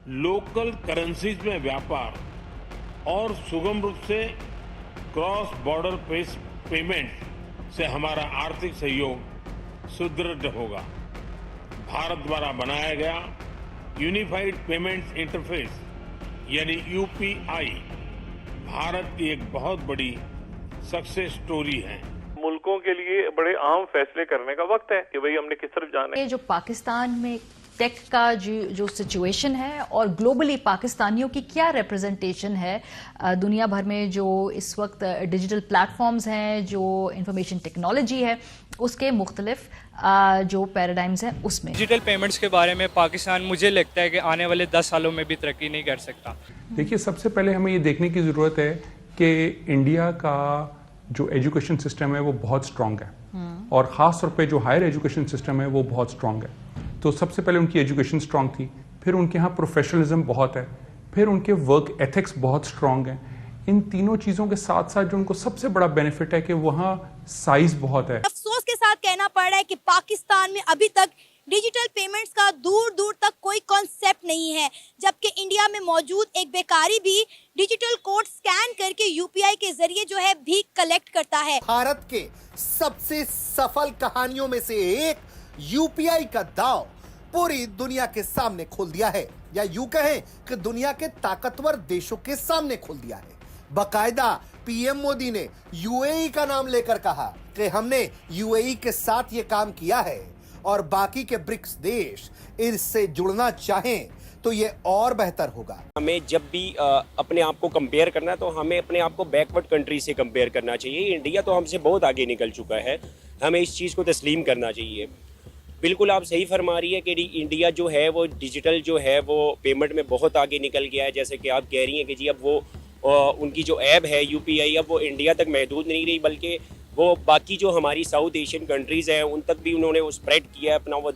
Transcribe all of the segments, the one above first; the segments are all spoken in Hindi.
लोकल करेंसीज में व्यापार और सुगम रूप से क्रॉस बॉर्डर पेमेंट से हमारा आर्थिक सहयोग सुदृढ़ होगा। भारत द्वारा बनाया गया यूनिफाइड पेमेंट्स इंटरफेस यानी यूपीआई भारत की एक बहुत बड़ी सक्सेस स्टोरी है। मुल्कों के लिए बड़े अहम फैसले करने का वक्त है कि भाई हमने किस तरफ जाना है। ये जो पाकिस्तान में टेक का जो सिचुएशन है और ग्लोबली पाकिस्तानियों की क्या रिप्रेजेंटेशन है दुनिया भर में, जो इस वक्त डिजिटल प्लेटफॉर्म्स हैं, जो इंफॉर्मेशन टेक्नोलॉजी है, उसके मुख्तलिफ जो पैराडाइम्स हैं उसमें डिजिटल पेमेंट्स के बारे में पाकिस्तान मुझे लगता है कि आने वाले 10 सालों में भी तरक्की नहीं कर सकता। देखिए, सबसे पहले हमें ये देखने की ज़रूरत है कि इंडिया का जो एजुकेशन सिस्टम है वो बहुत स्ट्रांग है और ख़ास तौर पे जो हायर एजुकेशन सिस्टम है वो बहुत स्ट्रांग है। तो सबसे पहले उनकी एजुकेशन स्ट्रांग थी, फिर उनके यहाँ प्रोफेशनलिज्म बहुत है, फिर उनके वर्क एथिक्स बहुत स्ट्रांग है। इन तीनों चीज़ों के साथ साथ जो उनको सबसे बड़ा बेनिफिट है कि वहाँ साइज बहुत है। अफसोस के साथ कहना पड़ रहा है कि पाकिस्तान में अभी तक डिजिटल पेमेंट्स का दूर दूर तक कोई कॉन्सेप्ट नहीं है, जबकि इंडिया में मौजूद एक बेकारी भी डिजिटल कोड स्कैन करके यूपीआई के जरिए जो है भीख कलेक्ट करता है। भारत के सबसे सफल कहानियों में से एक यूपीआई का दांव पूरी दुनिया के सामने खोल दिया है, या यूं कहें कि दुनिया के ताकतवर देशों के सामने खोल दिया है। बकायदा पीएम मोदी ने यूएई का नाम लेकर कहा कि हमने यूएई के साथ ये काम किया है और बाकी के ब्रिक्स देश इससे जुड़ना चाहें तो ये और बेहतर होगा। हमें जब भी अपने आप को कंपेयर करना है तो हमें अपने आप को बैकवर्ड कंट्री से कंपेयर करना चाहिए। इंडिया तो हमसे बहुत आगे निकल चुका है, हमें इस चीज़ को तस्लीम करना चाहिए। बिल्कुल आप सही फरमा रही है कि इंडिया जो है वो डिजिटल जो है वो पेमेंट में बहुत आगे निकल गया है। जैसे कि आप कह रही हैं कि जी अब वो उनकी जो ऐप है यूपीआई अब वो इंडिया तक महदूद नहीं रही, बल्कि वो बाकी जो हमारी साउथ एशियन कंट्रीज़ हैं उन तक भी उन्होंने वो स्प्रेड किया है अपना वो।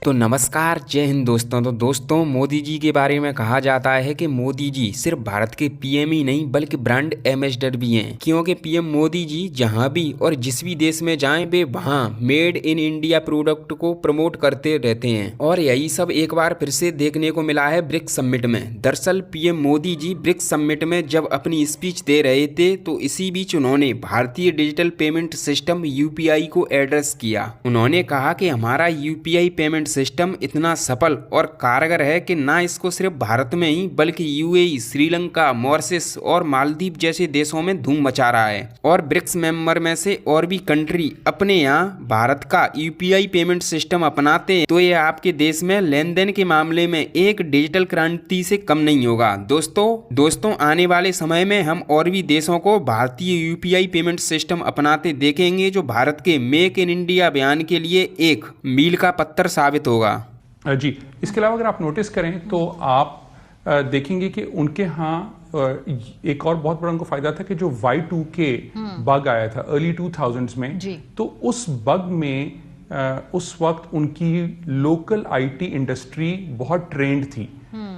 तो नमस्कार, जय हिंद दोस्तों। तो दोस्तों, मोदी जी के बारे में कहा जाता है कि मोदी जी सिर्फ भारत के पीएम ही नहीं बल्कि ब्रांड एम्बेसडर भी हैं, क्योंकि पीएम मोदी जी जहां भी और जिस भी देश में जाएं वे वहां मेड इन इंडिया प्रोडक्ट को प्रमोट करते रहते हैं। और यही सब एक बार फिर से देखने को मिला है ब्रिक्स समिट में। दरअसल PM Modi ji BRICS summit में जब अपनी स्पीच दे रहे थे तो इसी बीच उन्होंने भारतीय डिजिटल पेमेंट सिस्टम यूपीआई को एड्रेस किया। उन्होंने कहा कि हमारा यूपीआई पेमेंट सिस्टम इतना सफल और कारगर है कि ना इसको सिर्फ भारत में ही बल्कि यूएई, श्रीलंका, मॉरिशस और मालदीव जैसे देशों में धूम मचा रहा है। और ब्रिक्स मेंबर में से और भी कंट्री अपने यहाँ भारत का यूपीआई पेमेंट सिस्टम अपनाते हैं तो ये आपके देश में लेन देन के मामले में एक डिजिटल क्रांति से कम नहीं होगा। दोस्तों आने वाले समय में हम और भी देशों को भारतीय यूपीआई पेमेंट सिस्टम अपनाते देखेंगे, जो भारत के मेक इन इंडिया अभियान के लिए एक मील का पत्थर साबित होगा। जी, इसके अलावा अगर आप नोटिस करें तो आप देखेंगे कि उनके यहाँ एक और बहुत बड़ा उनको फायदा था कि जो Y2K बग आया था अर्ली 2000s में, तो उस बग में उस वक्त उनकी लोकल आईटी इंडस्ट्री बहुत ट्रेंड थी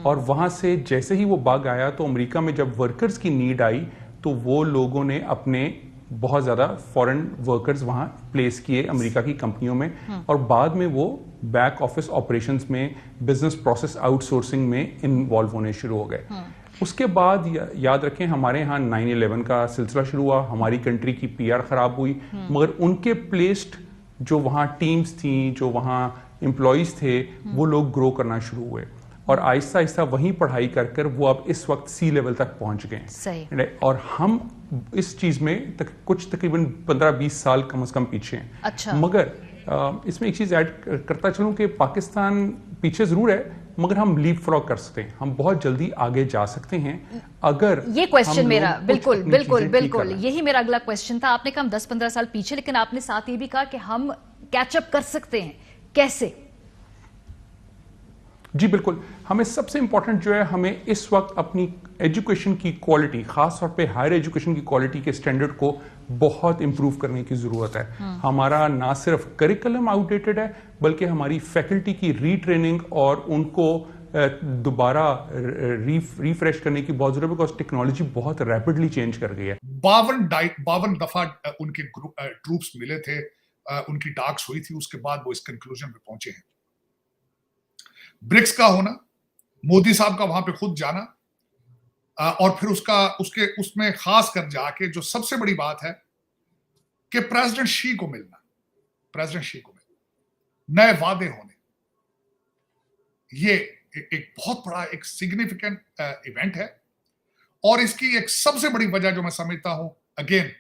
और वहां से जैसे ही वो बग आया तो अमेरिका में जब वर्कर्स की नीड आई तो वो लोगों ने अपने बहुत ज़्यादा फॉरेन वर्कर्स वहाँ प्लेस किए अमेरिका की कंपनियों में और बाद में वो बैक ऑफिस ऑपरेशंस में, बिजनेस प्रोसेस आउटसोर्सिंग में इन्वॉल्व होने शुरू हो गए। उसके बाद याद रखें हमारे यहाँ 9/11 का सिलसिला शुरू हुआ, हमारी कंट्री की पीआर खराब हुई, मगर उनके प्लेस्ड जो वहाँ टीम्स थी, जो वहाँ एम्प्लॉयज़ थे, वो लोग ग्रो करना शुरू हुए और आहिस्ता आहिस्ता वहीं पढ़ाई कर कर वो अब इस वक्त सी लेवल तक पहुंच गए। और हम इस चीज में कुछ तकरीबन 15-20 साल कम से कम पीछे हैं। अच्छा। मगर इसमें एक चीज ऐड करता चलूं कि पाकिस्तान पीछे जरूर है मगर हम लीप फ्रॉग कर सकते हैं, हम बहुत जल्दी आगे जा सकते हैं अगर ये क्वेश्चन मेरा बिल्कुल यही मेरा अगला क्वेश्चन था। आपने कहा हम 10-15 साल पीछे, लेकिन आपने साथ ये भी कहा कि हम कैचअप कर सकते हैं, कैसे? जी बिल्कुल, हमें सबसे इंपॉर्टेंट जो है हमें इस वक्त अपनी एजुकेशन की क्वालिटी, खास तौर पे हायर एजुकेशन की क्वालिटी के स्टैंडर्ड को बहुत इंप्रूव करने की ज़रूरत है। हमारा ना सिर्फ करिकुलम आउटडेटेड है बल्कि हमारी फैकल्टी की रीट्रेनिंग और उनको दोबारा रिफ्रेश करने की बहुत जरूरत है, बिकॉज टेक्नोलॉजी बहुत रैपिडली चेंज कर गई है। 52 दफा उनके ट्रूप्स मिले थे, उनकी टाक्स हुई थी, उसके बाद वो इस कंक्लूजन पे पहुंचे हैं। ब्रिक्स का होना, मोदी साहब का वहां पे खुद जाना, और फिर उसमें खास कर जाके जो सबसे बड़ी बात है कि प्रेसिडेंट शी को मिलना, नए वादे होने, ये एक बहुत बड़ा एक सिग्निफिकेंट इवेंट है। और इसकी एक सबसे बड़ी वजह जो मैं समझता हूं, again,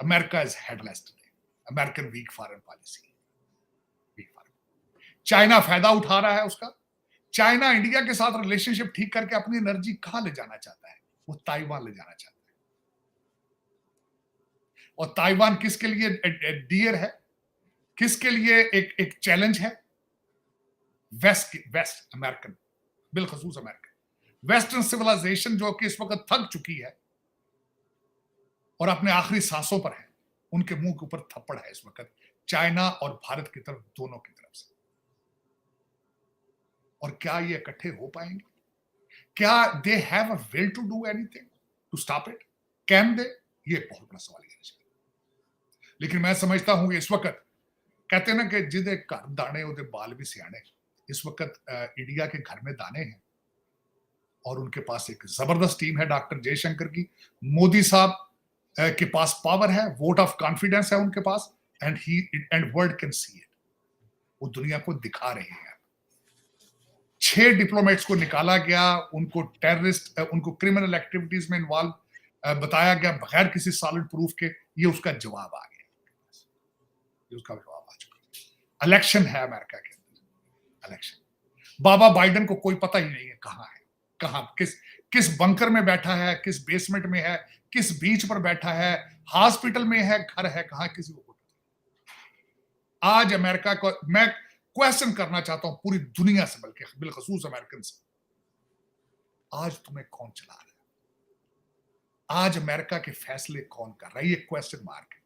America is headless today, American weak foreign policy, China फायदा उठा रहा है उसका। चाइना इंडिया के साथ रिलेशनशिप ठीक करके अपनी एनर्जी कहां ले जाना चाहता है? वो ताइवान ले जाना चाहता है। और ताइवान किसके लिए डियर है, किसके लिए एक चैलेंज है? वेस्ट अमेरिकन, बिलखसूस अमेरिकन वेस्टर्न सिविलाइजेशन जो कि इस वक्त थक चुकी है और अपने आखिरी सांसों पर है, उनके मुंह के ऊपर थप्पड़ है इस वक्त चाइना और भारत की तरफ, दोनों की तरफ से। और क्या ये इकट्ठे हो पाएंगे? क्या they have a will to do anything to stop it? Can they? ये बहुत बड़ा सवाल है। लेकिन मैं समझता हूं कि इस वक्त कहते हैं ना कि जिदे घर दाने उदे बाल भी सियाने। इस वक्त इंडिया के घर में दाने हैं और उनके पास एक जबरदस्त टीम है डॉक्टर जयशंकर की। मोदी साहब के पास पावर है, वोट ऑफ कॉन्फिडेंस है उनके पास, and world can see it. वो दुनिया को दिखा रहे हैं। 6 डिप्लोमेट्स को निकाला गया, उनको टेररिस्ट, उनको क्रिमिनल एक्टिविटीज में इन्वॉल्व बताया गया बगैर किसी सॉलिड प्रूफ के। ये उसका जवाब आ गया, ये उसका जवाब आ चुका। इलेक्शन है अमेरिका के अंदर, इलेक्शन। बाबा बाइडेन को कोई पता ही नहीं है कहां है, कहां किस बंकर में बैठा है, किस बेसमेंट में है, किस बीच पर बैठा है, हॉस्पिटल में है, घर है, कहां, किसी को पता। आज अमेरिका को मैं क्वेश्चन करना चाहता हूं पूरी दुनिया से, बल्कि बिलखसूस अमेरिकन से, आज तुम्हें कौन चला रहा है? आज अमेरिका के फैसले कौन कर रहा है? ये क्वेश्चन मार्क है।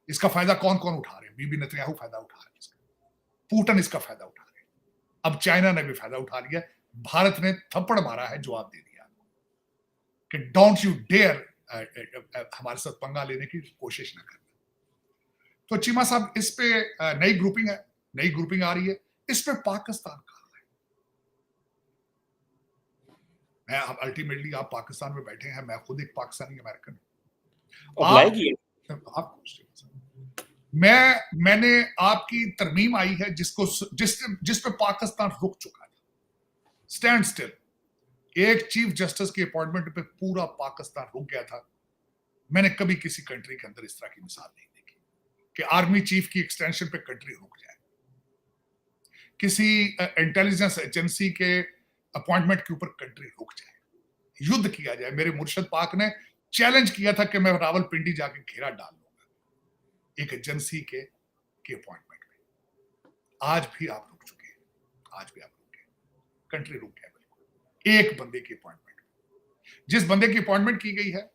इसका फायदा कौन कौन उठा रहे हैं? बीबी नेतन्याहू फायदा उठा रहे हैं इसका, पुतिन इसका फायदा उठा रहे हैं, अब चाइना ने भी फायदा उठा लिया। भारत ने थप्पड़ मारा है, जवाब दे दिया कि डोंट यू डेयर हमारे साथ पंगा लेने की कोशिश ना करना। तो चीमा साहब, इस पे नई ग्रुपिंग है, नई ग्रुपिंग आ रही है, इस पे पाकिस्तान कहां है? मैं अल्टीमेटली आप पाकिस्तान में बैठे हैं, मैं खुद एक पाकिस्तानी अमेरिकन मैंने आपकी तरमीम आई है जिस पे पाकिस्तान रुक चुका था, स्टैंड स्टिल। एक चीफ जस्टिस की अपॉइंटमेंट पे पूरा पाकिस्तान रुक गया था। मैंने कभी किसी कंट्री के अंदर इस तरह की मिसाल नहीं देखी कि आर्मी चीफ की एक्सटेंशन पे कंट्री रुक जाए, किसी इंटेलिजेंस एजेंसी के अपॉइंटमेंट के ऊपर कंट्री रुक जाए, युद्ध किया जाए। मेरे मुर्शद पाक ने चैलेंज किया था कि मैं रावलपिंडी जाके घेरा डाल लूंगा एक एजेंसी के अपॉइंटमेंट में। आज भी आप रुक चुके हैं, आज भी आप रुक गए, कंट्री रुक गया बिल्कुल एक बंदे की अपॉइंटमेंट। जिस बंदे की अपॉइंटमेंट की गई है